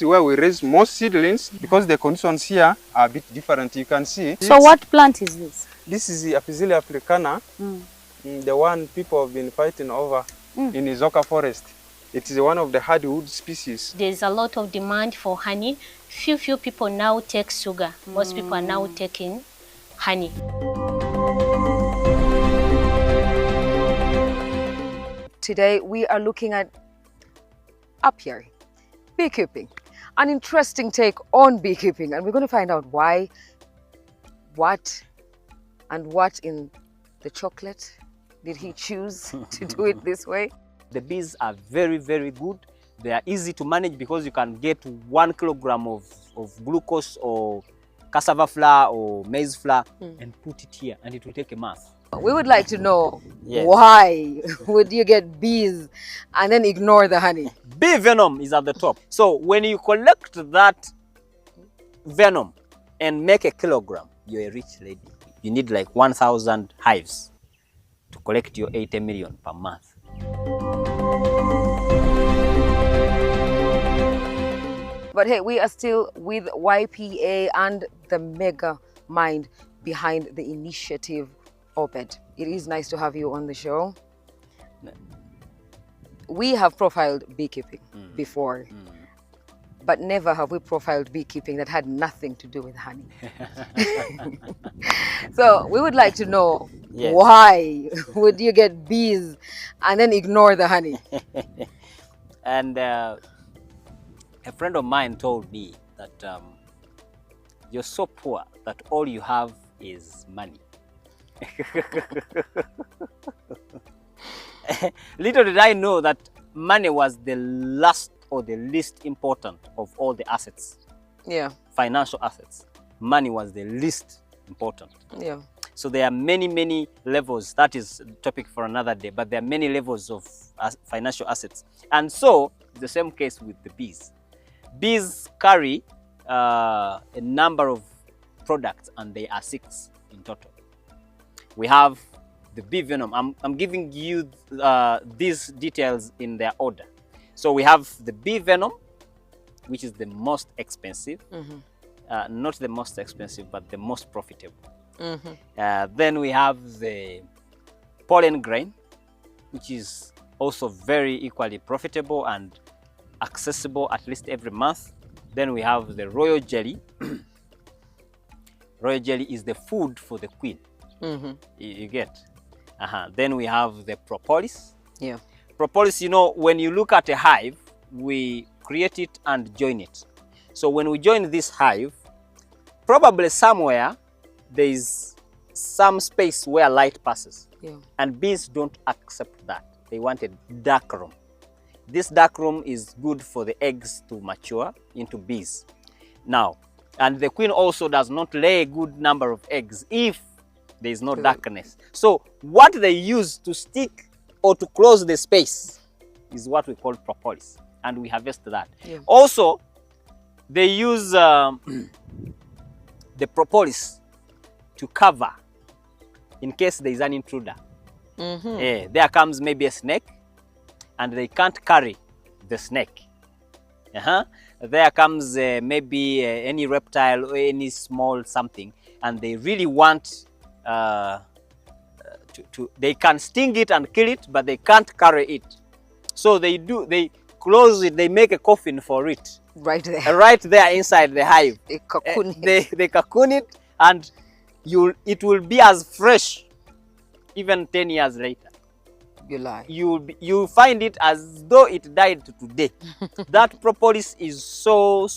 is where we raise most seedlings because the conditions here are a bit different. You can see. So what plant is this? This is the Apicilia africana, the one people have been fighting over in Izoka forest. It is one of the hardwood species. There's a lot of demand for honey. Few people now take sugar. Most people are now taking honey. Today we are looking at apiary, beekeeping, an interesting take on beekeeping, and we're going to find out why, what in the chocolate did he choose to do it this way. The bees are very, very good. They are easy to manage because you can get 1 kilogram of glucose or cassava flour or maize flour and put it here, and it will take a month. We would like to know why would you get bees and then ignore the honey? Bee venom is at the top. So when you collect that venom and make a kilogram, you're a rich lady. You need like 1,000 hives to collect your 80 million per month. But hey, we are still with YPA and the mega mind behind the initiative, Obed. It is nice to have you on the show. We have profiled beekeeping before, but never have we profiled beekeeping that had nothing to do with honey. So we would like to know why would you get bees and then ignore the honey? And a friend of mine told me that you're so poor that all you have is money. Little did I know that money was the last or the least important of all the assets. Yeah. Financial assets. Money was the least important. Yeah. So there are many levels. That is a topic for another day, but there are many levels of financial assets. And so, the same case with the bees. Bees carry a number of products, and they are 6 in total. We have the bee venom. I'm giving you these details in their order. So we have the bee venom, which is the most expensive. Not the most expensive, but the most profitable. Then we have the pollen grain, which is also very equally profitable and accessible at least every month. Then we have the royal jelly. Royal jelly is the food for the queen. You get. Then we have the propolis. Yeah. Propolis, you know, when you look at a hive, we create it and join it. So when we join this hive, probably somewhere there is some space where light passes. Yeah. And bees don't accept that. They want a dark room. This dark room is good for the eggs to mature into bees. Now, and the queen also does not lay a good number of eggs if there is no darkness. So what they use to stick or to close the space is what we call propolis, and we harvest that. Yeah. Also, they use the propolis to cover in case there is an intruder. There comes maybe a snake, and they can't carry the snake. There comes maybe any reptile or any small something, and they really want they can sting it and kill it, but they can't carry it. So they close it, they make a coffin for it. Right there. Right there inside the hive. They cocoon it. They cocoon it, and it will be as fresh even 10 years later. You lie. You find it as though it died today. That propolis is so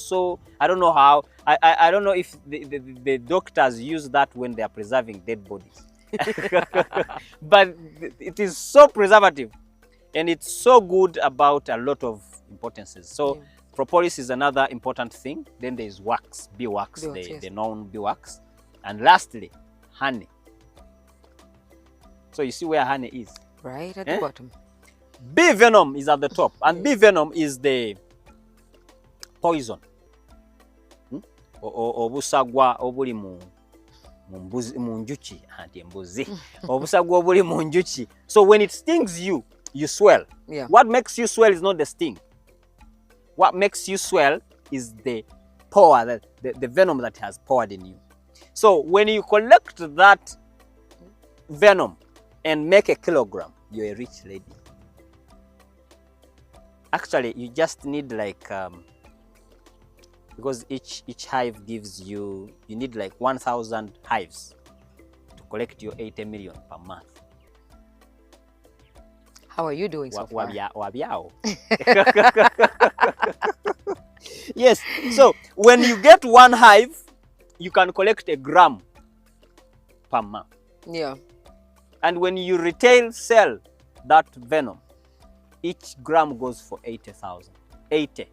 I don't know how. I don't know if the doctors use that when they are preserving dead bodies. But it is so preservative, and it's so good about a lot of importances. So propolis is another important thing. Then there is wax, beeswax, the known beeswax. And lastly, honey. So you see where honey is? Right at the bottom. Bee venom is at the top, and bee venom is the poison. Obusagwa obuli mu njuchi, obusagwa obuli mu njuchi. So when it stings you, you swell. Yeah. What makes you swell is not the sting. What makes you swell is the power, the venom that has poured in you. So when you collect that venom and make a kilogram, you're a rich lady. Actually, you just need like, because each hive gives you need like 1,000 hives to collect your 80 million per month. How are you doing so far? Yes, so when you get one hive, you can collect a gram per month. Yeah. And when you retail sell that venom, each gram goes for 80,000. 80.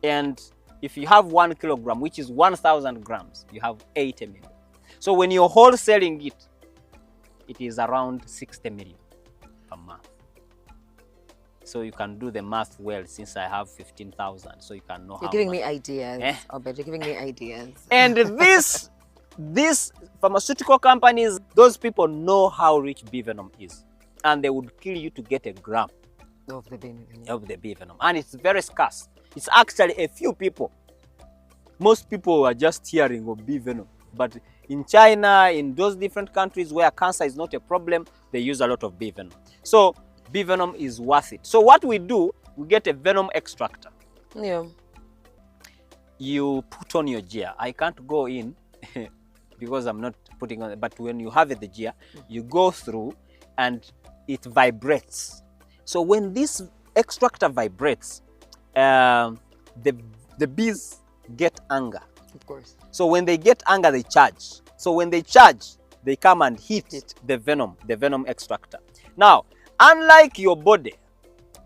And if you have 1 kilogram, which is 1,000 grams, you have 80 million. So when you're wholesaling it, it is around 60 million per month. So you can do the math well, since I have 15,000. So you can know You're how giving much. me ideas. I'll bet you're giving me ideas. And these pharmaceutical companies, those people know how rich bee venom is. And they would kill you to get a gram Of the bee. of the bee venom. And it's very scarce. It's actually a few people. Most people are just hearing of bee venom. But in China, in those different countries where cancer is not a problem, they use a lot of bee venom. So bee venom is worth it. So what we do, we get a venom extractor. Yeah. You put on your gear. I can't go in because I'm not putting on, but when you have the gear, you go through and it vibrates. So when this extractor vibrates, the bees get anger. Of course. So when they get anger, they charge. So when they charge, they come and hit the venom extractor. Now, unlike your body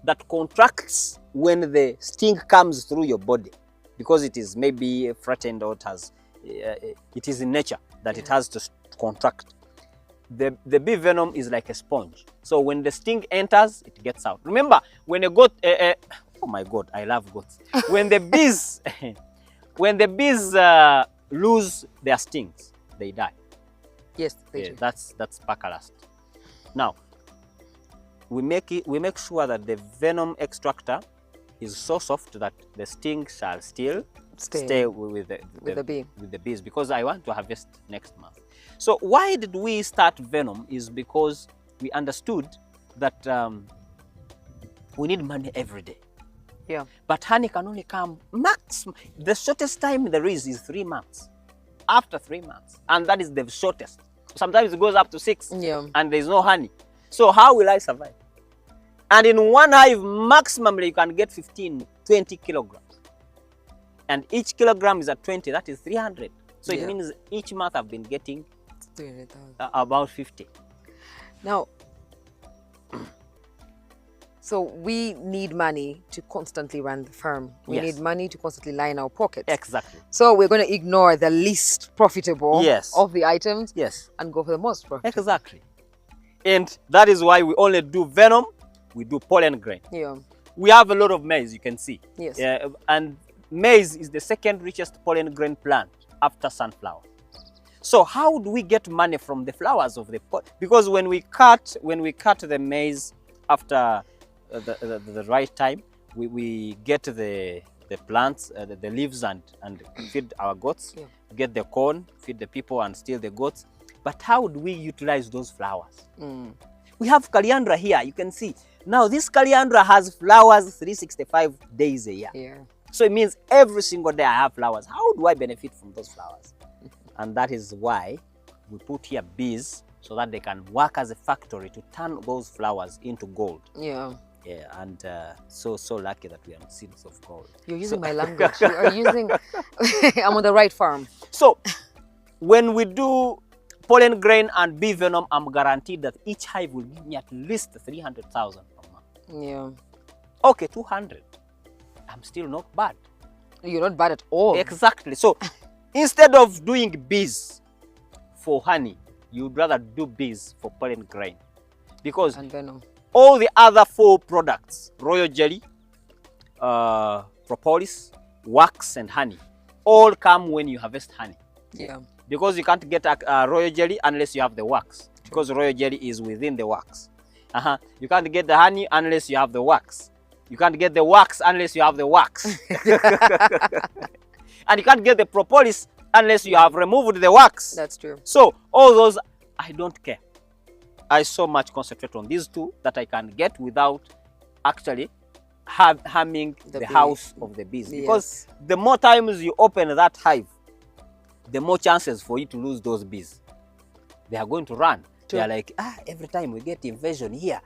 that contracts when the sting comes through your body, because it is maybe threatened or it is in nature that it has to contract. The bee venom is like a sponge. So when the sting enters, it gets out. Remember, when a goat, oh my God, I love goats. When the bees, lose their stings, they die. Yes, they do. That's bacillus. Now, we make sure that the venom extractor is so soft that the sting shall still stay with the bees, because I want to harvest next month. So why did we start venom is because we understood that we need money every day. Yeah. But honey can only come the shortest time there is 3 months. After 3 months. And that is the shortest. Sometimes it goes up to 6. Yeah. And there's no honey. So how will I survive? And in one hive, maximally you can get 15, 20 kilograms. And each kilogram is at 20, that is 300. So it means each month I've been getting 300,000. About 50. Now, so we need money to constantly run the farm. We need money to constantly line our pockets. Exactly. So we're going to ignore the least profitable of the items and go for the most profitable. Exactly. And that is why we only do venom, we do pollen grain. Yeah. We have a lot of maize, you can see. Yes. And maize is the second richest pollen grain plant after sunflower. So how do we get money from the flowers of the pollen? Because when we cut the maize after the right time, we get the plants, the leaves and feed our goats, get the corn, feed the people and steal the goats. But how do we utilize those flowers? We have coriander here, you can see. Now this coriander has flowers 365 days a year. Yeah. So it means every single day I have flowers. How do I benefit from those flowers? And that is why we put here bees, so that they can work as a factory to turn those flowers into gold. Yeah. Yeah, and so lucky that we are seeds of gold. You're using my language. You are using. I'm on the right farm. So when we do pollen grain and bee venom, I'm guaranteed that each hive will give me at least 300,000 per month. Yeah. Okay, 200. I'm still not bad. You're not bad at all. Exactly. So instead of doing bees for honey, you'd rather do bees for pollen grain, because and venom. All the other 4 products, royal jelly, propolis, wax and honey, all come when you harvest honey. Yeah. Because you can't get a royal jelly unless you have the wax, because royal jelly is within the wax. You can't get the honey unless you have the wax. You can't get the wax unless you have the wax. And you can't get the propolis unless you have removed the wax. That's true. So all those, I don't care. I so much concentrate on these two that I can get without actually harming the house of the bees. Yes. Because the more times you open that hive, the more chances for you to lose those bees. They are going to run. True. They are like, every time we get invasion here,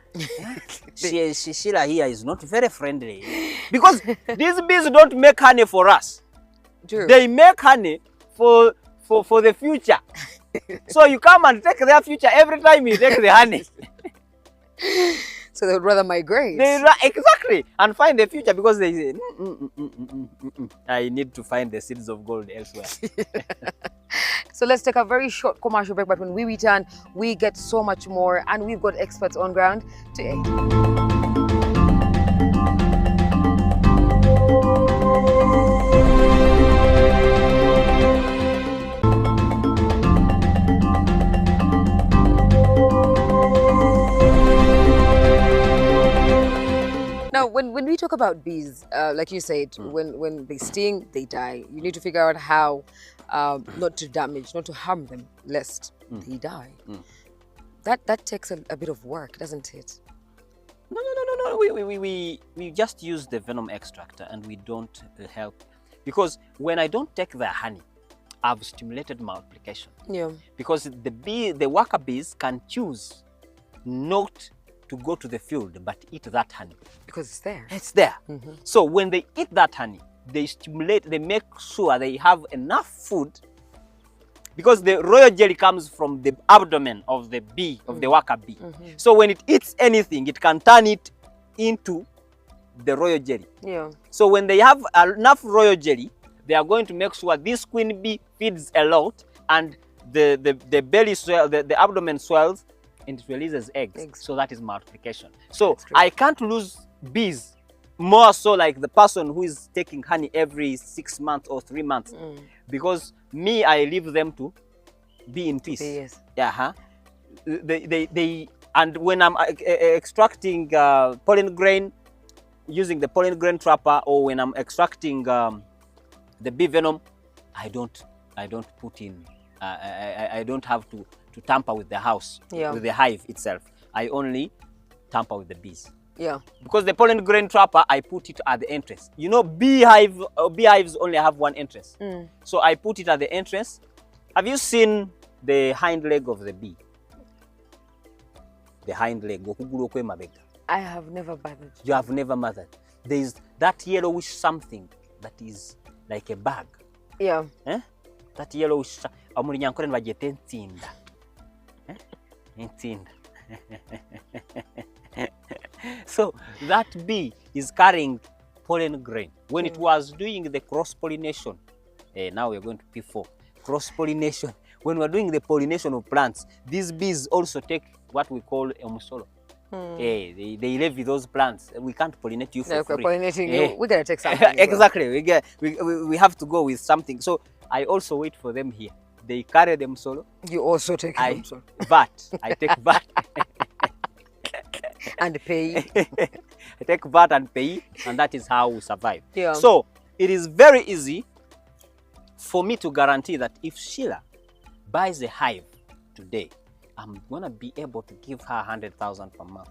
Sheila here is not very friendly. Because these bees don't make honey for us. True. They make honey for the future. So you come and take their future every time you take the honey. So they would rather migrate. Exactly, and find the future because they say, I need to find the seeds of gold elsewhere. So let's take a very short commercial break, but when we return, we get so much more, and we've got experts on ground to aid. Now, when we talk about bees, like you said, when they sting, they die. You need to figure out how not to damage, not to harm them, lest they die. That takes a bit of work, doesn't it? No. We just use the venom extractor and we don't help. Because when I don't take their honey, I've stimulated multiplication. Yeah. Because the worker bees can choose not to go to the field but eat that honey. Because it's there. It's there. So when they eat that honey, they stimulate, they make sure they have enough food, because the royal jelly comes from the abdomen of the bee, of the worker bee. So when it eats anything, it can turn it into the royal jelly. Yeah. So when they have enough royal jelly, they are going to make sure this queen bee feeds a lot, and the belly swells, the abdomen swells, and it releases eggs. So that is multiplication. So I can't lose bees more so like the person who is taking honey every 6 months or 3 months. Because me, I leave them to be in peace. Yes. Yeah. And when I'm extracting pollen grain, using the pollen grain trapper, or when I'm extracting the bee venom, I don't put in. I don't have to tamper with the house, with the hive itself. I only tamper with the bees. Yeah. Because the pollen grain trapper, I put it at the entrance. You know, beehives only have one entrance. So I put it at the entrance. Have you seen the hind leg of the bee? The hind leg. I have never bothered. You have never bothered. There is that yellowish something that is like a bag. Yeah. That yellowish. So that bee is carrying pollen grain. When it was doing the cross-pollination, now we're going to P4, cross-pollination. When we're doing the pollination of plants, these bees also take what we call emusolo. They levy those plants. We can't pollinate you for free. Pollinating you, we gotta take something. Exactly. We have to go with something. So I also wait for them here. They carry them solo. You also take them solo. VAT. I take VAT. And pay. I take VAT and pay, and that is how we survive. Yeah. So it is very easy for me to guarantee that if Sheila buys a hive today, I'm gonna be able to give her 100,000 per month.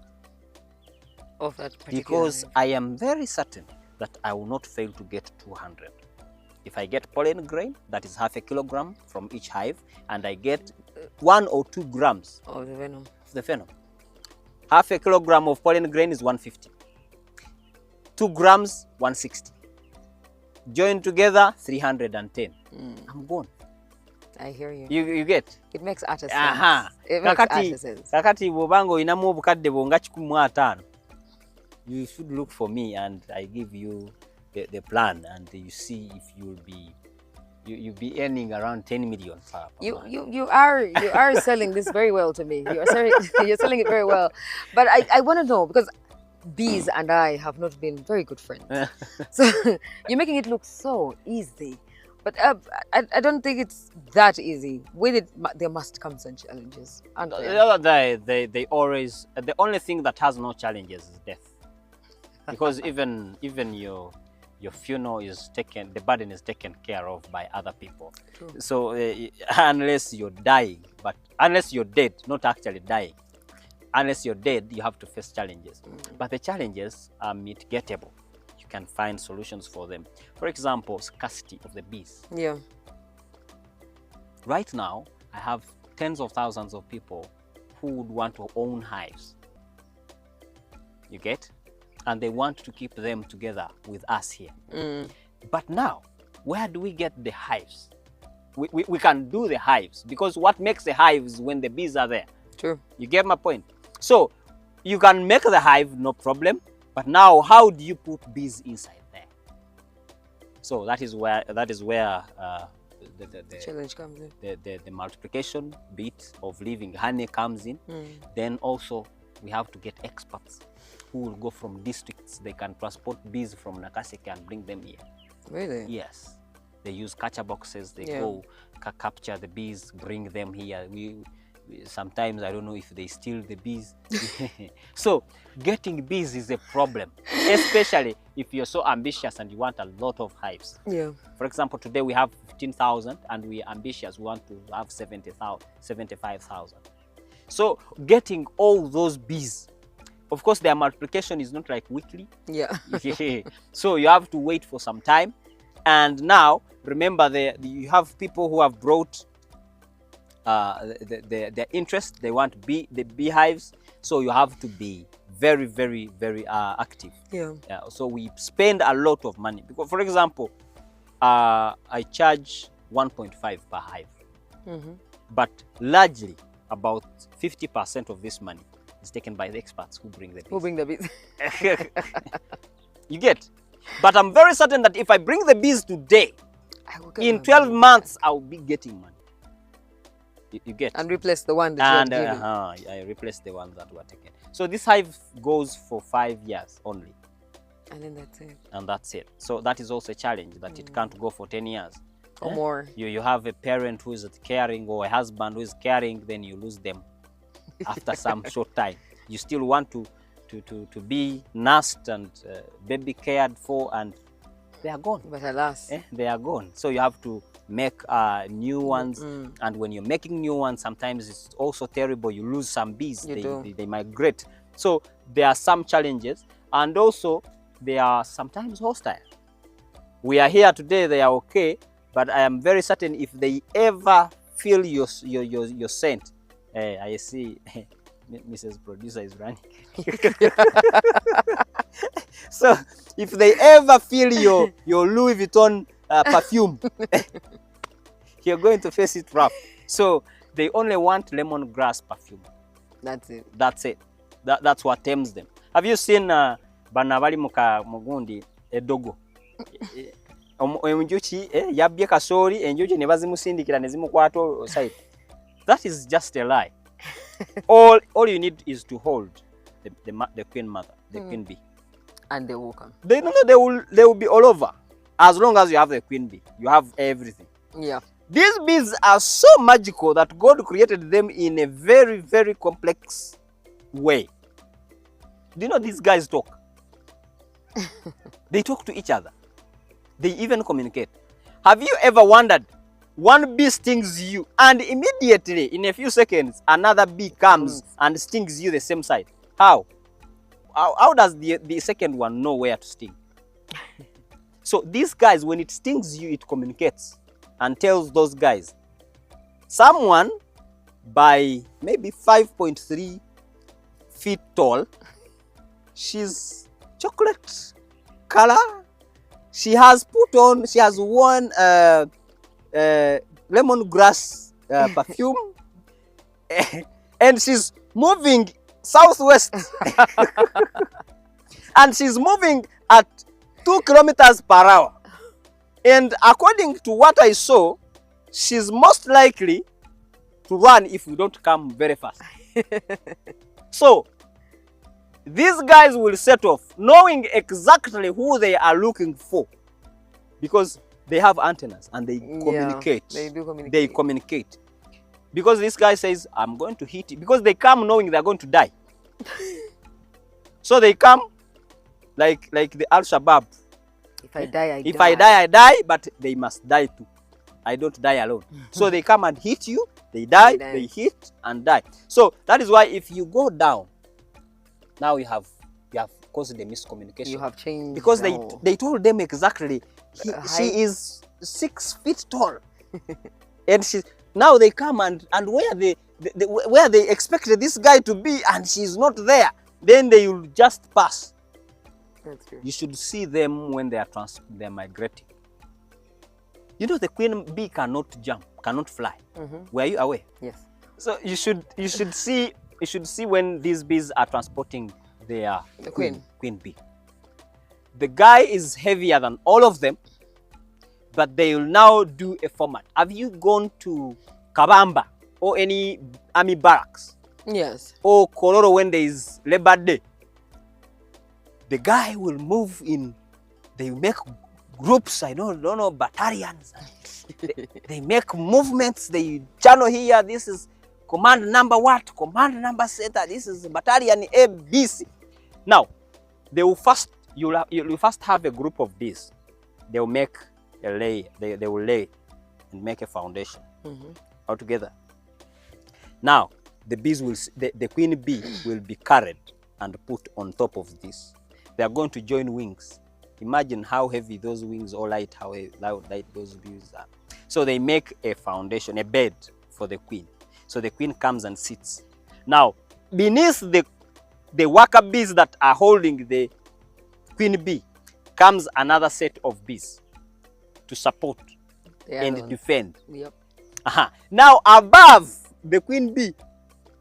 Of that particular because hive. I am very certain that I will not fail to get 200. If I get pollen grain, that is half a kilogram from each hive, and I get 1 or 2 grams of the venom. Half a kilogram of pollen grain is 150. 2 grams, 160. Join together, 310. I'm gone. I hear you. You get? It makes utter sense. It makes utter sense. Kakati bobango inamu obukadde bwonga 15. You should look for me and I give you the plan, and you see if you'll be earning around 10 million per month. You are selling this very well to me. You're selling it very well. But I want to know, because bees and I have not been very good friends. So you're making it look so easy. But I don't think it's that easy. With it, there must come some challenges. They always, the only thing that has no challenges is death. because even your funeral is taken, the burden is taken care of by other people. True. So unless you're dying, but unless you're dead, not actually dying, unless you're dead, you have to face challenges. But the challenges are mitigatable. You can find solutions for them. For example, scarcity of the bees. Yeah. Right now, I have tens of thousands of people who would want to own hives. You get? And they want to keep them together with us here. But now, where do we get the hives? We can do the hives, because what makes the hives when the bees are there? True. You get my point? So you can make the hive, no problem. But now, how do you put bees inside there? So that is where the challenge comes in. The multiplication bit of living honey comes in. Then also we have to get experts who will go from districts. They can transport bees from Nakaseke and bring them here. Really? Yes. They use catcher boxes. They go capture the bees, bring them here. Sometimes I don't know if they steal the bees. So getting bees is a problem, especially if you're so ambitious and you want a lot of hives. Yeah. For example, today we have 15,000 and we are ambitious. We want to have 75,000. So getting all those bees, of course, their multiplication is not like weekly. Yeah. So you have to wait for some time. And now, remember, you have people who have brought their interest. They want the beehives. So you have to be very, very, very active. Yeah. So we spend a lot of money. Because, for example, I charge 1.5 per hive. But largely, about 50% of this money is taken by the experts who bring the bees. Who bring the bees? You get? But I'm very certain that if I bring the bees today, in 12 months, I'll be getting money. You get? And replace the one that you are giving. I replace the ones that were taken. So this hive goes for 5 years only. And then that's it. And that's it. So that is also a challenge, that it can't go for 10 years. Or more. You have a parent who is caring, or a husband who is caring, then you lose them after some short time. You still want to be nursed and baby cared for, and they are gone. But alas. They are gone. So you have to make new ones. And when you're making new ones, sometimes it's also terrible. You lose some bees. They migrate. So there are some challenges. And also, they are sometimes hostile. We are here today, they are okay. But I am very certain if they ever feel your scent, I see Mrs. Producer is running. So if they ever feel your Louis Vuitton perfume, you're going to face it rough. So they only want lemongrass perfume. That's it. That's it. That's what tames them. Have you seen Banabali Mugundi Edogo? Enjuchi yabbye kasooli, enjuchi ne bazimusindikira ne zimukwata side. That is just a lie. All you need is to hold the queen mother, the queen bee. And they will come. They will be all over. As long as you have the queen bee, you have everything. Yeah. These bees are so magical that God created them in a very, very complex way. Do you know these guys talk? They talk to each other. They even communicate. Have you ever wondered, one bee stings you and immediately in a few seconds another bee comes and stings you the same side? How does the second one know where to sting? So these guys, when it stings you, it communicates and tells those guys. Someone by maybe 5.3 feet tall, she's chocolate color. She has worn lemongrass perfume, and she's moving southwest, and she's moving at 2 kilometers per hour. And according to what I saw, she's most likely to run if we don't come very fast. So these guys will set off knowing exactly who they are looking for, because they have antennas and they communicate. They do communicate. They communicate. Because this guy says, I'm going to hit you. Because they come knowing they're going to die. So they come, like the Al-Shabaab. If I die, I If die. I die, I die, but they must die too. I don't die alone. So they come and hit you, they die, they hit and die. So that is why if you go down, now you have caused a miscommunication. You have changed. Because they told them exactly she is 6 feet tall. And now they come and where they expected this guy to be and she's not there, then they will just pass. That's true. You should see them when they're migrating. You know the queen bee cannot jump, cannot fly. Were you aware? Yes. So you should see when these bees are transporting their queen bee. The guy is heavier than all of them, but they will now do a format. Have you gone to Kabamba or any army barracks? Yes. Or Koloro when there is Labor Day? The guy will move in, they make groups, I don't know, battalions. They make movements, they channel here, this is command number what, command number center, this is battalion A, B, C. Now, they will first, you'll first have a group of bees. They will make a layer, they will lay and make a foundation all together. Now, the bees will, the queen bee will be carried and put on top of this. They are going to join wings. Imagine how heavy those wings or light, how light those bees are. So they make a foundation, a bed for the queen. So the queen comes and sits. Now, beneath the worker bees that are holding the queen bee comes another set of bees to support and defend. Yep. Now, above the queen bee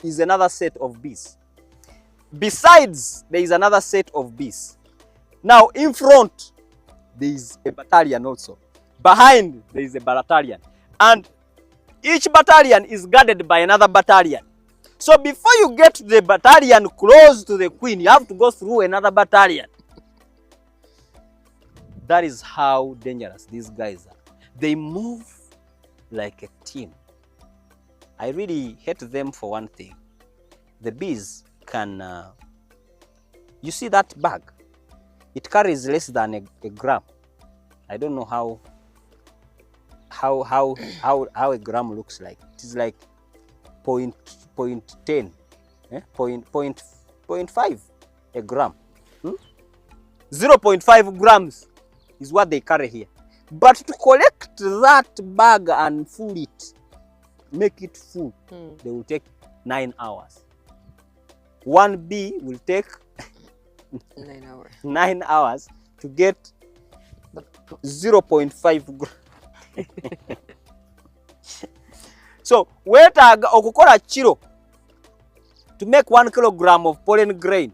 is another set of bees. Besides, there is another set of bees. Now, in front, there is a battalion also. Behind, there is a battalion. And each battalion is guarded by another battalion. So before you get to the battalion close to the queen, you have to go through another battalion. That is how dangerous these guys are. They move like a team. I really hate them for one thing. The bees can, you see that bag? It carries less than a gram. I don't know how a gram looks like. It is like 0.10, 0.5 a gram. 0.5 grams is what they carry here. But to collect that bag and fill it, make it full, they will take 9 hours. One bee will take 9 hours. 9 hours to get 0.5 grams. So, weta okukola kilo to make 1 kilogram of pollen grain,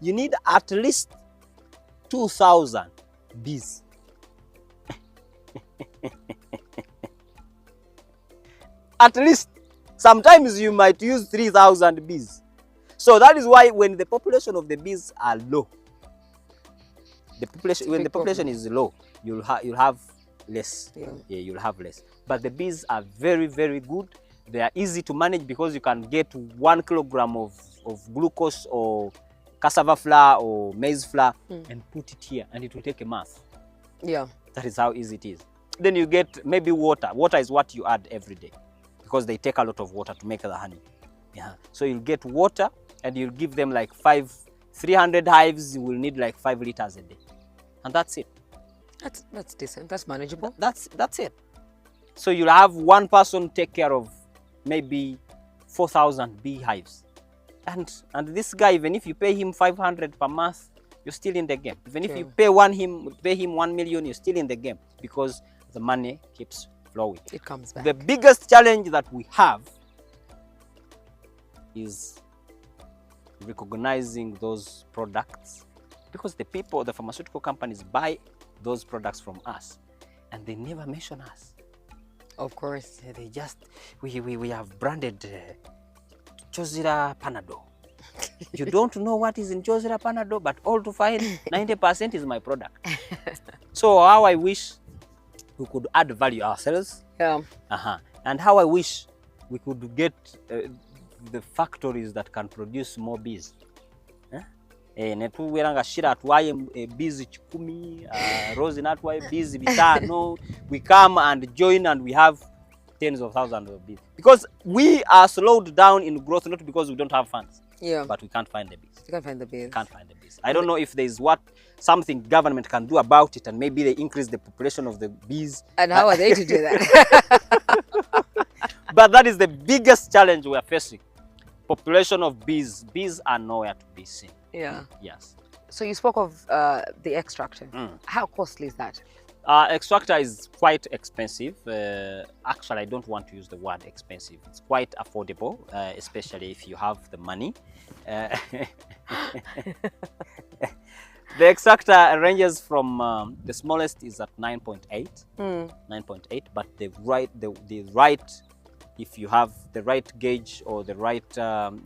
you need at least 2,000 bees. At least. Sometimes you might use 3,000 bees. So that is why when the population of the bees are low, when the population is low, you'll have less. Yeah, you'll have less. But the bees are very, very good. They are easy to manage because you can get 1 kilogram of glucose or cassava flour or maize flour and put it here, and it will take a month. Yeah. That is how easy it is. Then you get maybe water. Water is what you add every day because they take a lot of water to make the honey. Yeah. So you'll get water and you'll give them like 300 hives, you will need like 5 liters a day. And that's it. That's decent. That's manageable. That's it. So you'll have one person take care of maybe 4,000 beehives. And this guy, even if you pay him 500 per month, you're still in the game. Even if you pay him 1 million, you're still in the game because the money keeps flowing. It comes back. The biggest challenge that we have is recognizing those products because the pharmaceutical companies buy those products from us and they never mention us. Of course. They just, we have branded Chozira Panadol. You don't know what is in Chozira Panadol, but all to find 90% is my product. So how I wish we could add value ourselves. Yeah. And how I wish we could get the factories that can produce more bees. Netuwera nga shira atwaye bees 10, Rose natwaye bees 5. We come and join and we have tens of thousands of bees. Because we are slowed down in growth, not because we don't have funds. Yeah. But we can't find the bees. You can't find the bees. Can't find the bees. I don't know if there's something government can do about it, and maybe they increase the population of the bees. And how are they to do that? But that is the biggest challenge we are facing. Population of bees. Bees are nowhere to be seen. Yeah. Yes. So you spoke of the extractor. How costly is that? Extractor is quite expensive. Actually, I don't want to use the word expensive. It's quite affordable, especially if you have the money. The extractor ranges from the smallest is at 9.8, 9.8, but the right, if you have the right gauge or the right,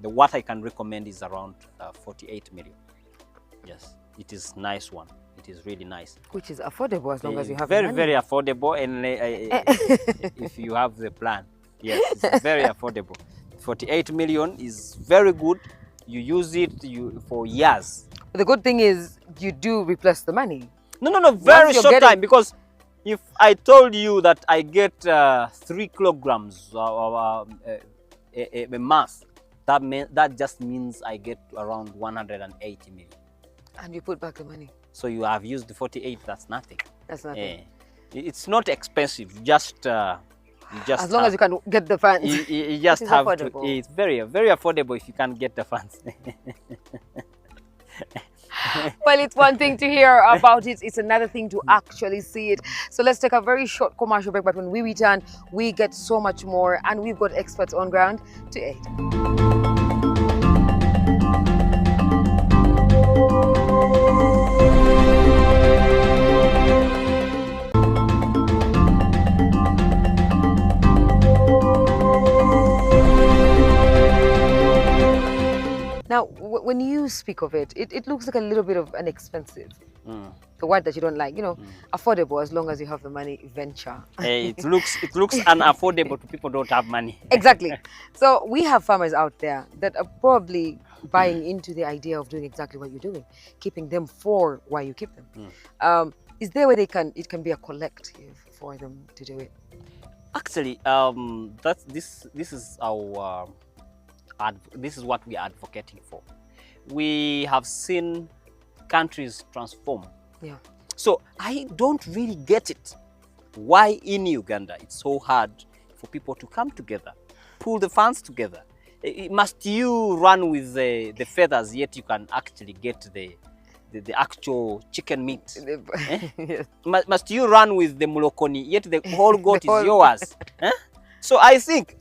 what I can recommend is around 48 million. Yes, it is nice one. It is really nice. Which is affordable as long as you have very, very affordable, and if you have the plan. Yes, it's very affordable. 48 million is very good. You use it for years. But the good thing is you do replace the money. No, very short time, because if I told you that I get 3 kilograms a month, that just means I get around 180 million. And you put back the money. So you have used the 48, that's nothing. That's nothing. It's not expensive, just as long as you can get the funds. You just have affordable. It's very, very affordable if you can get the funds. Well, it's one thing to hear about it, it's another thing to actually see it. So let's take a very short commercial break, but when we return, we get so much more, and we've got experts on ground to aid. Now, when you speak of it, it looks like a little bit of an expensive. The word that you don't like, affordable as long as you have the money, venture. It looks unaffordable to people who don't have money. Exactly. So we have farmers out there that are probably buying into the idea of doing exactly what you're doing, keeping them for why you keep them. Is there where it can be a collective for them to do it? Actually, this is our. This is what we are advocating for. We have seen countries transform. Yeah. So I don't really get it. Why in Uganda it's so hard for people to come together, pull the funds together? Must you run with the feathers, yet you can actually get the actual chicken meat? Yes. Must you run with the mulokoni, yet the whole goat is yours? So I think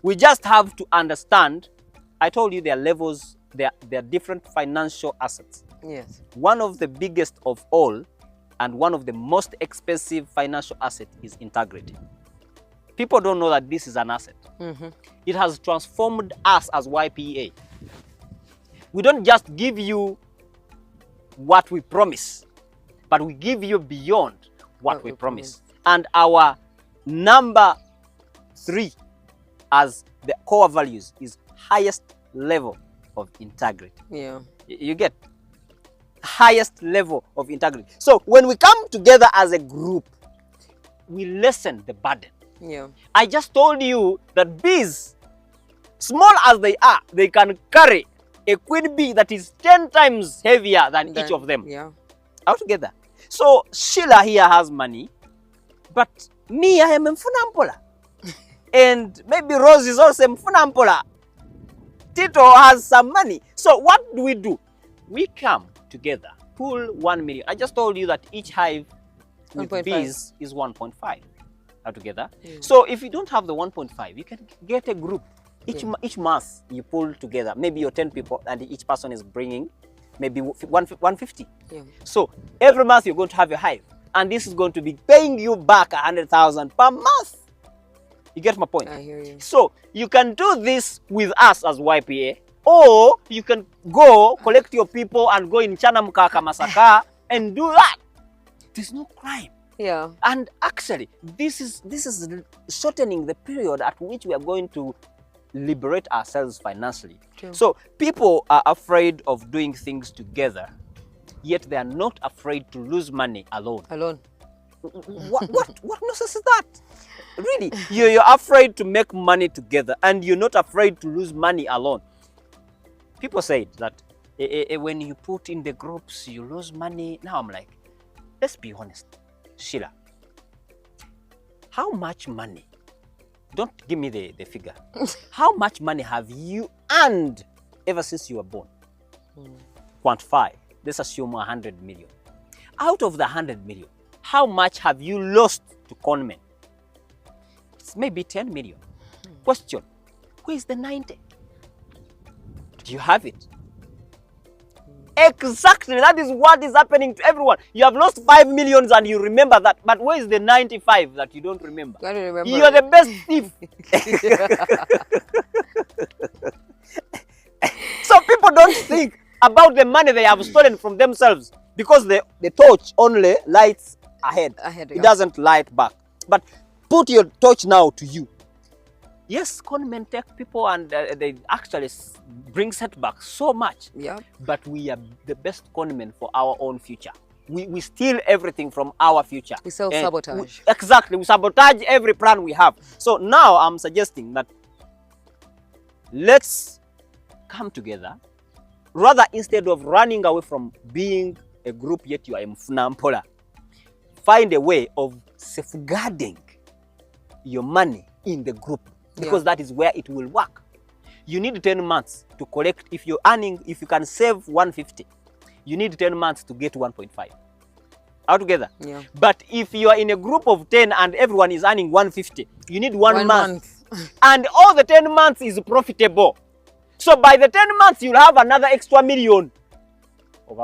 we just have to understand. I told you there are levels, there are different financial assets. Yes. One of the biggest of all and one of the most expensive financial assets is integrity. People don't know that this is an asset. It has transformed us as YPA. We don't just give you what we promise, but we give you beyond what we promise. And our number 3 as the core values is highest level of integrity. Yeah. You get highest level of integrity. So when we come together as a group, we lessen the burden. Yeah. I just told you that bees, small as they are, they can carry a queen bee that is 10 times heavier than each of them. Yeah. Altogether. So Sheila here has money, but me, I am a Mfunampola. And maybe Rose is also Mfunampola. Tito has some money. So what do? We come together, pull 1 million. I just told you that each hive with bees is 1.5 altogether. So if you don't have the 1.5, you can get a group. Each month you pull together. Maybe you're 10 people and each person is bringing maybe 150. Yeah. So every month you're going to have a hive. And this is going to be paying you back 100,000 per month. You get my point? I hear you. So you can do this with us as YPA, or you can go collect your people and go in Chanamka, Masaka and do that. There's no crime. Yeah. And actually, this is shortening the period at which we are going to liberate ourselves financially. True. So people are afraid of doing things together, yet they are not afraid to lose money alone. Alone. What nonsense is that? Really, you're afraid to make money together, and you're not afraid to lose money alone. People said that when you put in the groups, you lose money. Now I'm like, let's be honest, Sheila. How much money? Don't give me the figure. How much money have you earned ever since you were born? Quantify. Let's assume 100 million. Out of the 100 million, how much have you lost to conmen? It's maybe 10 million. Question, where is the 90? Do you have it? Exactly, that is what is happening to everyone. You have lost 5 million and you remember that, but where is the 95 that you don't remember? I don't remember. You're the best thief. So people don't think about the money they have stolen from themselves, because the torch only lights ahead. It doesn't light back. But put your torch now to you. Yes, conmen take people and they actually bring setbacks so much. Yeah. But we are the best conmen for our own future. We steal everything from our future. We self-sabotage. Exactly. We sabotage every plan we have. So now I'm suggesting that let's come together. Rather, instead of running away from being a group, yet you are mfunampola, find a way of safeguarding your money in the group, because that is where it will work. You need 10 months to collect. If you're earning, if you can save 150, you need 10 months to get 1.5 altogether. Yeah. But if you are in a group of 10 and everyone is earning 150, you need one month. And all the 10 months is profitable. So by the 10 months, you'll have another extra million. So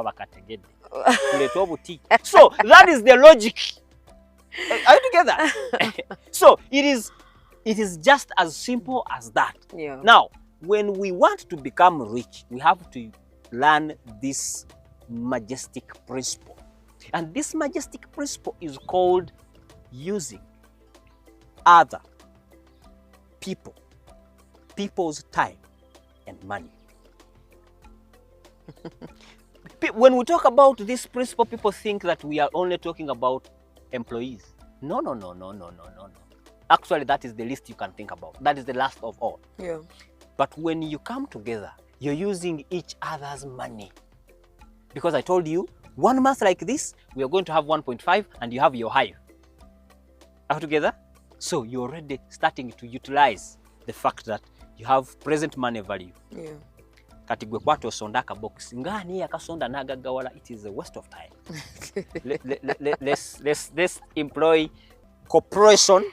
that is the logic. Are you together? So it is just as simple as that. Yeah. Now, when we want to become rich, we have to learn this majestic principle. And this majestic principle is called using other people's time and money. When we talk about this principle, people think that we are only talking about employees. No. Actually, that is the least you can think about. That is the last of all. Yeah. But when you come together, you're using each other's money. Because I told you, 1 month like this, we are going to have 1.5 and you have your hive. Are we together? So you're already starting to utilize the fact that you have present money value. Yeah. Kati gwe kwato sonda ka box ngani akasonda nagagawala, it is a waste of time. Let's employ cooperation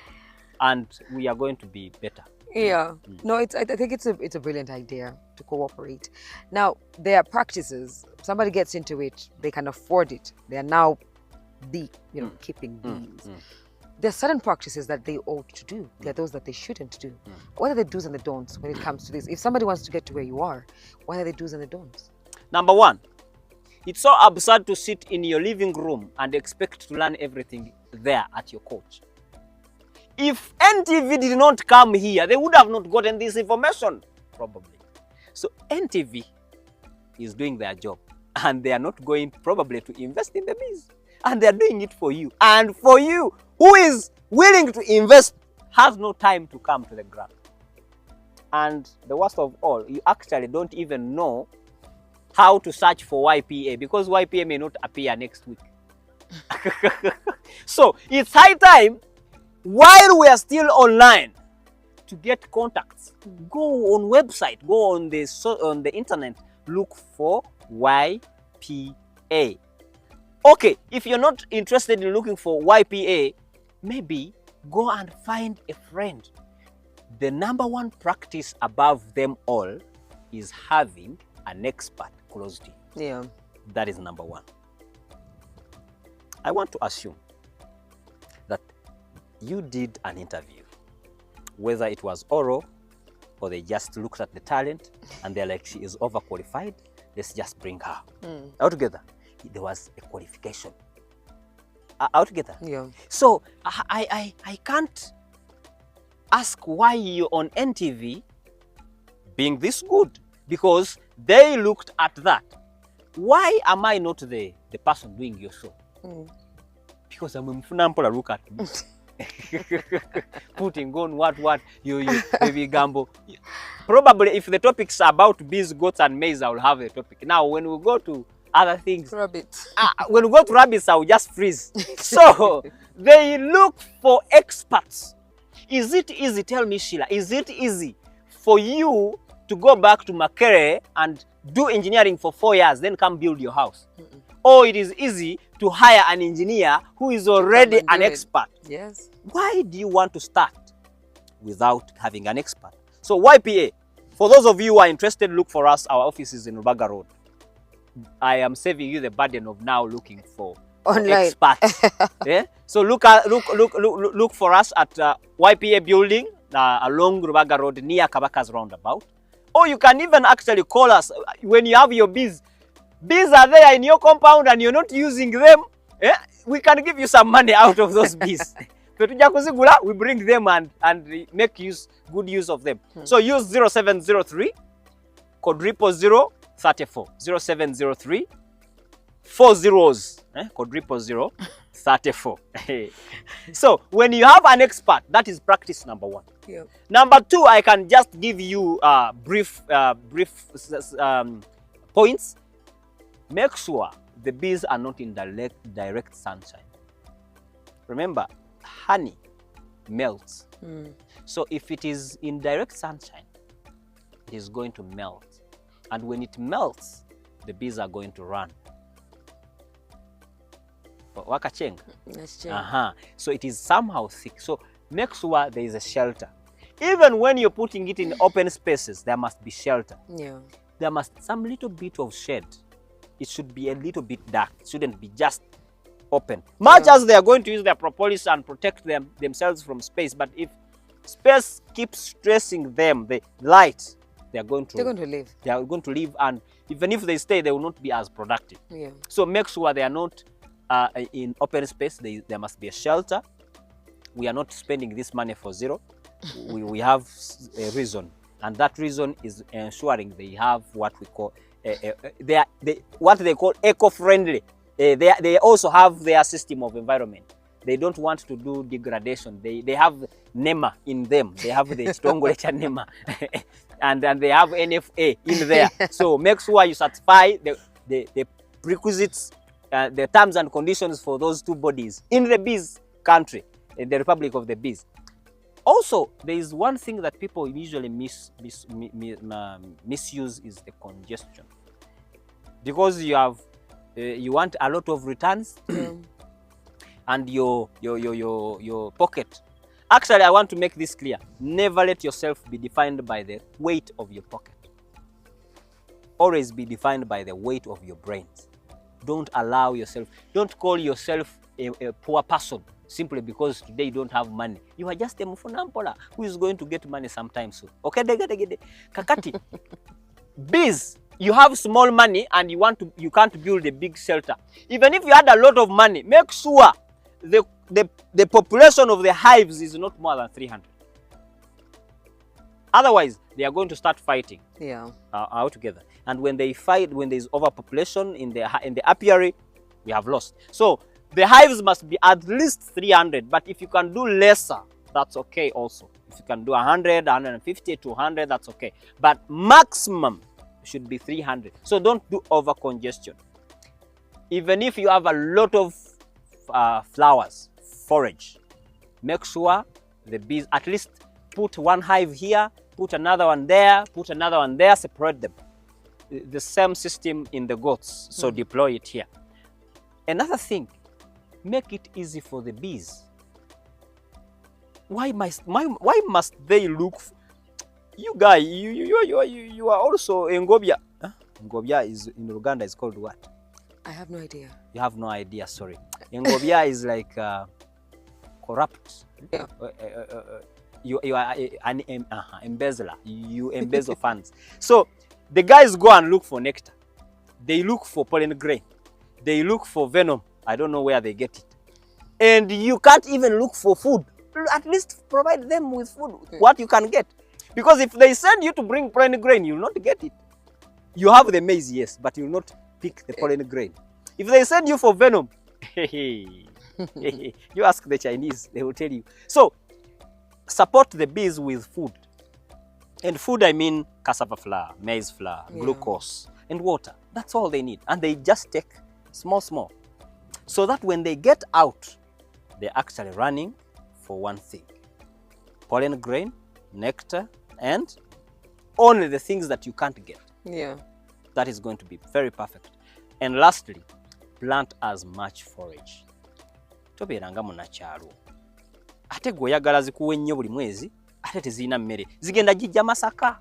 and we are going to be better. Yeah. No, I think it's a brilliant idea to cooperate. Now, there are practices. Somebody gets into it, they can afford it. They are now keeping bees. There are certain practices that they ought to do. There are those that they shouldn't do. What are the do's and the don'ts when it comes to this? If somebody wants to get to where you are, what are the do's and the don'ts? Number one, it's so absurd to sit in your living room and expect to learn everything there at your couch. If NTV did not come here, they would have not gotten this information, probably. So NTV is doing their job, and they are not going probably to invest in the bees. And they are doing it for you. And for you, who is willing to invest, has no time to come to the ground. And the worst of all, you actually don't even know how to search for YPA, because YPA may not appear next week. So it's high time, while we are still online, to get contacts. Go on website, go on the internet, look for YPA. Okay, if you're not interested in looking for YPA, maybe go and find a friend. The number one practice above them all is having an expert close to you. Yeah. That is number one. I want to assume that you did an interview, whether it was oral or they just looked at the talent and they're like, she is overqualified, let's just bring her. Altogether, there was a qualification. Altogether. Yeah. So I can't ask why you're on NTV being this good because they looked at that. Why am I not the person doing your show? Because I'm a mfunampola, look at me. Putting on what you baby gamble. Probably if the topic's about bees, goats and maize, I will have the topic. Now when we go to other things, Rabbits. when we go to rabbits, I will just freeze. So they look for experts. Is it easy? Tell me, Sheila, is it easy for you to go back to Makere and do engineering for 4 years, then come build your house? Or it is easy to hire an engineer who is already an expert? Yes. Why do you want to start without having an expert? So YPA, for those of you who are interested, look for us. Our office is in Rubaga Road. I am saving you the burden of now looking for experts. Yeah? So look for us at YPA building along Rubaga Road near Kabaka's roundabout. Or you can even actually call us when you have your bees. Bees are there in your compound and you're not using them. Eh? We can give you some money out of those bees. We bring them and make good use of them. So use 0703 quadruple 034 0703 4 zeros quadruple 034. So when you have an expert, that is practice number 1. Yep. Number 2, I can just give you brief points. Make sure the bees are not in direct sunshine. Remember, honey melts. So if it is in direct sunshine, it is going to melt. And when it melts, the bees are going to run. So it is somehow thick. So make sure there is a shelter. Even when you're putting it in open spaces, there must be shelter. Yeah. There must be some little bit of shade. It should be a little bit dark. It shouldn't be just open. Much as they are going to use their propolis and protect themselves from space, but if space keeps stressing them, the light, they're going to leave. They are going to leave, and even if they stay, they will not be as productive. Yeah. So make sure they are not in open space. There must be a shelter. We are not spending this money for zero. we have a reason, and that reason is ensuring they have what we call what they call eco-friendly. They also have their system of environment. They don't want to do degradation. They have NEMA in them. They have the Stongoleta NEMA, and they have NFA in there. So make sure you satisfy the prerequisites, the terms and conditions for those two bodies in the bees country, in the Republic of the Bees. Also, there is one thing that people usually misuse is the congestion. Because you want a lot of returns and your pocket. Actually, I want to make this clear. Never let yourself be defined by the weight of your pocket. Always be defined by the weight of your brains. Don't allow yourself, don't call yourself a poor person simply because today you don't have money. You are just a mufunampola who is going to get money sometime soon. Okay, kakati. Bees, you have small money and you can't build a big shelter. Even if you had a lot of money, make sure the population of the hives is not more than 300. Otherwise, they are going to start fighting. Yeah. Altogether. And when they fight, when there is overpopulation in the apiary, we have lost. So the hives must be at least 300, but if you can do lesser, that's okay also. If you can do 100, 150, 200, that's okay. But maximum should be 300. So don't do over congestion. Even if you have a lot of flowers, forage, make sure the bees at least put one hive here, put another one there, put another one there, separate them. The same system in the goats, so deploy it here. Another thing, make it easy for the bees. Why must they look? You guy, you are also Ngobia. Huh? Ngobia is in Uganda is called what? I have no idea. You have no idea. Sorry. Ngobia is like corrupt. Yeah. You are an embezzler. You embezzle funds. So the guys go and look for nectar. They look for pollen grain. They look for venom. I don't know where they get it. And you can't even look for food. At least provide them with food, what you can get. Because if they send you to bring pollen grain, you will not get it. You have the maize, yes, but you will not pick the pollen grain. If they send you for venom, you ask the Chinese, they will tell you. So support the bees with food. And food, I mean cassava flour, maize flour, glucose, and water. That's all they need. And they just take small, small. So that when they get out, they're actually running for one thing. Pollen grain, nectar, and only the things that you can't get. Yeah. That is going to be very perfect. And lastly, plant as much forage. Tobeeranga munakyalo. Ate gweoyagala zikuwe nnyo buli mwezi, ate tezirina mmere. Zigenda jijja Masaka.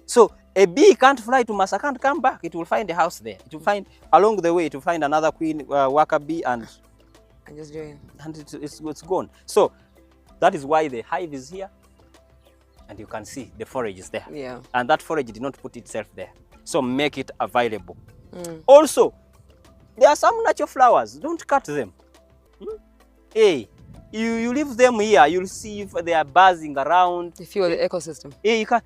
So a bee can't fly to Masaka and come back. It will find a house there. It will find, along the way, it will find another queen worker bee and just join. And it's gone. So that is why the hive is here. And you can see the forage is there. Yeah. And that forage did not put itself there. So make it available. Also, there are some natural flowers. Don't cut them. Hey, you leave them here. You'll see if they are buzzing around. They fuel the ecosystem. Hey, you can.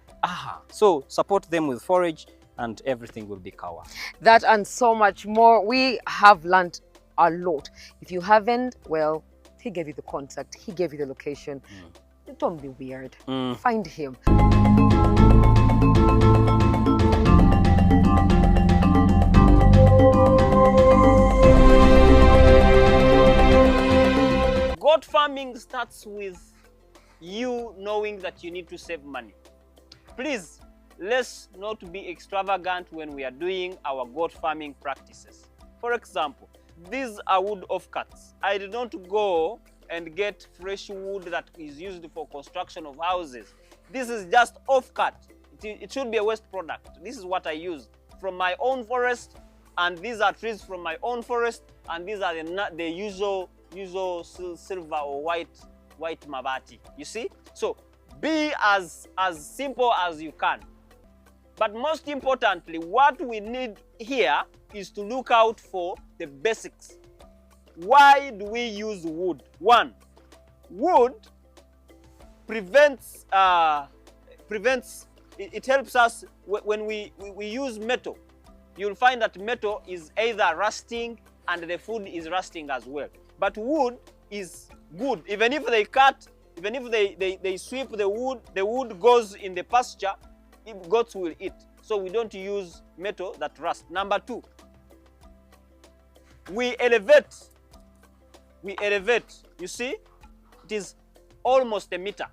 So support them with forage, and everything will be covered. That and so much more. We have learned a lot. If you haven't, well, he gave you the contact. He gave you the location. Don't be weird. Find him. Goat farming starts with you knowing that you need to save money. Please, let's not be extravagant when we are doing our goat farming practices. For example, these are wood offcuts. I did not go and get fresh wood that is used for construction of houses. This is just offcut. It should be a waste product. This is what I use from my own forest, and these are trees from my own forest, and these are the usual silver or white mabati. You see? So be as simple as you can. But most importantly, what we need here is to look out for the basics. Why do we use wood? One, wood prevents, it helps us when we use metal. You'll find that metal is either rusting and the food is rusting as well. But wood is good. Even if they cut, even if they sweep the wood goes in the pasture, goats will eat. So we don't use metal that rust. Number two, we elevate. You see, it is almost a meter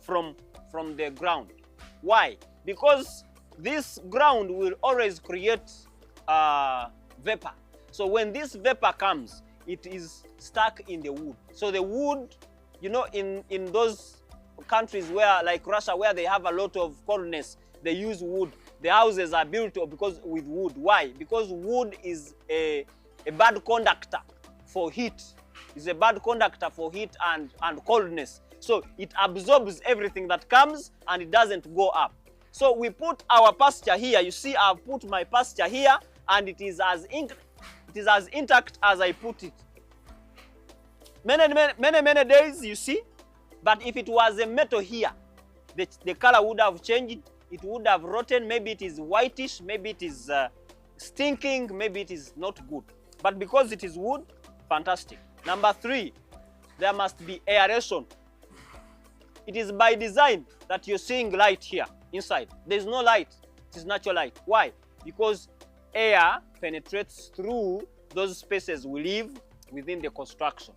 from the ground. Why? Because this ground will always create vapor. So when this vapor comes, it is stuck in the wood. So the wood, you know, in those countries where, like Russia, where they have a lot of coldness, they use wood. The houses are built with wood. Why? Because wood is a bad conductor for heat. It's a bad conductor for heat and coldness. So it absorbs everything that comes and it doesn't go up. So we put our pasture here. You see, I've put my pasture here and it is as intact as I put it. Many days, you see. But if it was a metal here, the color would have changed. It would have rotten. Maybe it is whitish. Maybe it is stinking. Maybe it is not good. But because it is wood, fantastic. Number three, there must be aeration. It is by design that you're seeing light here inside. There's no light. It is natural light. Why? Because air penetrates through those spaces we live within the construction.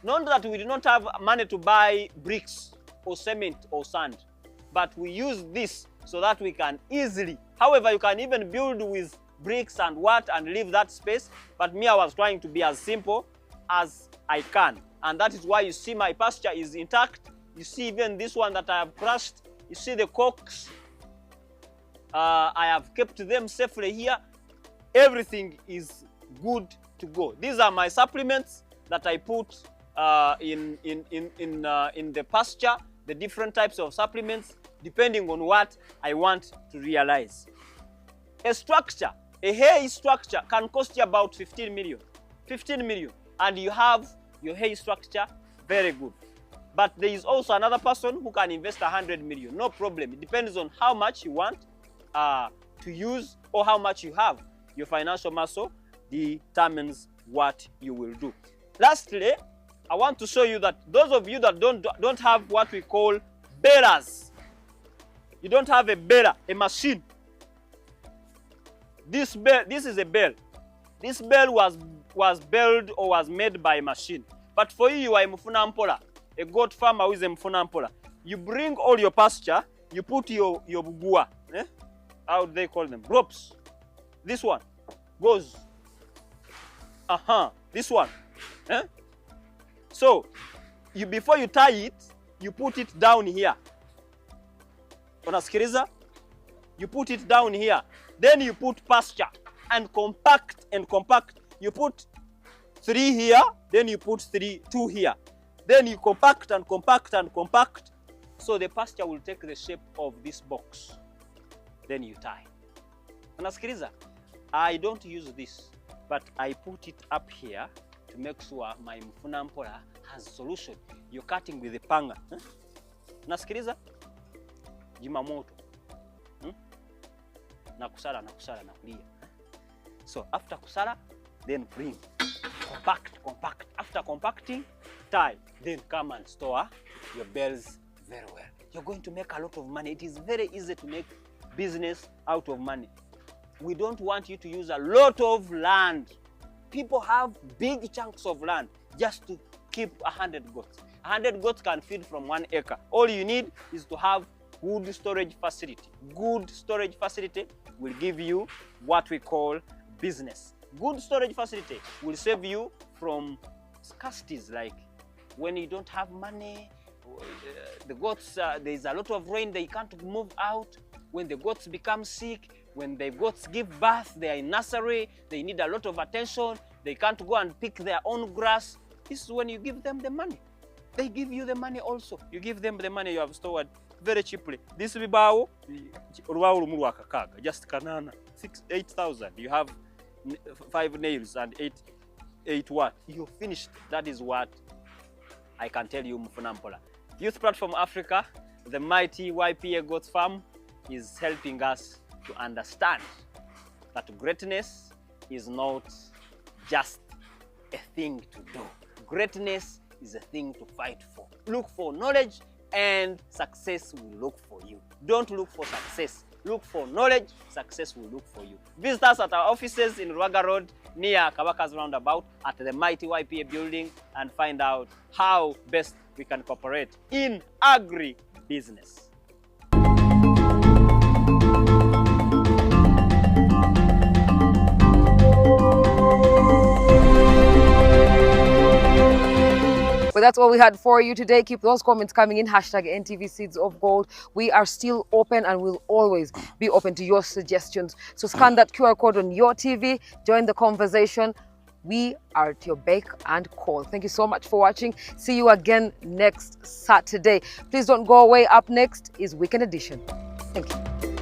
Not that we do not have money to buy bricks or cement or sand, but we use this so that we can easily, however, you can even build with bricks and leave that space. But me, I was trying to be as simple as I can. And that is why you see my pasture is intact. You see even this one that I have crushed. You see the cocks. I have kept them safely here. Everything is good to go. These are my supplements that I put in the pasture, the different types of supplements, depending on what I want to realize. A structure, a hay structure can cost you about 15 million. 15 million. And you have your hay structure very good. But there is also another person who can invest 100 million. No problem. It depends on how much you want to use or how much you have. Your financial muscle determines what you will do. Lastly, I want to show you that those of you that don't have what we call balers, you don't have a baler, a machine. This is a bale. This bale was baled or was made by a machine. But for you are a mfunampola, a goat farmer who is a mfunampola. You bring all your pasture, you put your bugua, how do they call them? Ropes. This one goes. This one. So, before you tie it, you put it down here. Unasikiliza? You put it down here. Then you put pasture and compact and compact. You put 3 here, then you put 2 here. Then you compact and compact and compact. So the pasture will take the shape of this box. Then you tie. Unasikiliza? I don't use this, but I put it up here to make sure my mfunampola has solution. You're cutting with the panga. Unasikiliza? Jimamoto. Na kusala nakulia. So after kusala, then bring. Compact. After compacting, tie. Then come and store your bales very well. You're going to make a lot of money. It is very easy to make business out of money. We don't want you to use a lot of land. People have big chunks of land just to keep 100 goats. 100 goats can feed from 1 acre. All you need is to have good storage facility. Good storage facility will give you what we call business. Good storage facility will save you from scarcities, like when you don't have money, the goats, there is a lot of rain, they can't move out. When the goats become sick, when the goats give birth, they are in nursery, they need a lot of attention, they can't go and pick their own grass. This is when you give them the money. They give you the money also. You give them the money you have stored very cheaply. This bibao, just kanana, 8,000. You have 5 nails and 8 what? You're finished. That is what I can tell you, Mfunampola. Youth Platform Africa, the mighty YPA Goat Farm, is helping us to understand that greatness is not just a thing to do. Greatness is a thing to fight for. Look for knowledge and success will look for you. Don't look for success. Look for knowledge, success will look for you. Visit us at our offices in Ruaga Road near Kabaka's Roundabout at the mighty YPA building and find out how best we can cooperate in agri-business. But that's all we had for you today. Keep those comments coming in. Hashtag NTV Seeds of Gold. We are still open and will always be open to your suggestions. So scan that QR code on your TV. Join the conversation. We are at your beck and call. Thank you so much for watching. See you again next Saturday. Please don't go away. Up next is Weekend Edition. Thank you.